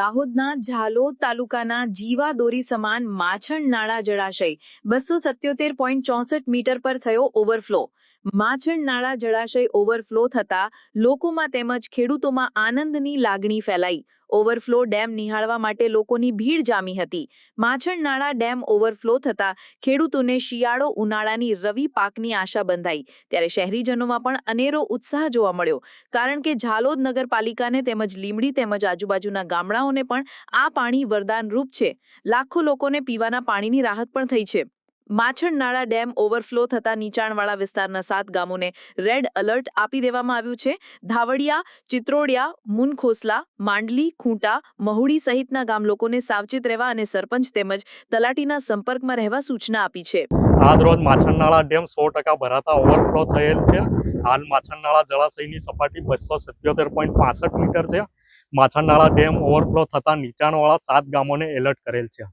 દાહોદના ઝાલોદ તાલુકાના જીવાદોરી સમાન માછણ નાળા જળાશય 277.64 મીટર પર થયો ઓવરફ્લો। માછણ નાળા જળાશય ઓવરફ્લો થતા લોકોમાં તેમજ ખેડૂતોમાં આનંદની લાગણી ફેલાઈ। ઓવરફ્લો ડેમ નિહાળવા માટે લોકોની ભીડ જામી હતી। માછણ નાળા ડેમ ઓવરફ્લો થતા ખેડૂતોને શિયાળો ઉનાળાની રવિ પાકની આશા બંધાઈ, ત્યારે શહેરીજનોમાં પણ અનેરો ઉત્સાહ જોવા મળ્યો, કારણ કે ઝાલોદ નગરપાલિકાને તેમજ લીંબડી તેમજ આજુબાજુના ગામડાઓને પણ આ પાણી વરદાન રૂપ છે। લાખો લોકોને પીવાના પાણીની રાહત પણ થઈ છે। માછણ નાળા ડેમ ઓવરફ્લો થતા નીચાણવાળા વિસ્તારના 7 ગામોને રેડ એલર્ટ આપી દેવામાં આવ્યું છે। ધાવડિયા, ચિત્રોડિયા, મુનખોસલા, માંડલી, ખૂંટા, મહુડી સહિતના ગામ લોકોને સાવચેત રહેવા અને સરપંચ તેમજ તલાટીના સંપર્કમાં રહેવા સૂચના આપી છે। આજ રોજ માછણ નાળા ડેમ 100% ભરાતા ઓવરફ્લો થયેલ છે। હાલ માછણ નાળા જળાશયની સપાટી 277.65 મીટર છે। માછણ નાળા ડેમ ઓવરફ્લો થતા નીચાણવાળા 7 ગામોને એલર્ટ કરેલ છે।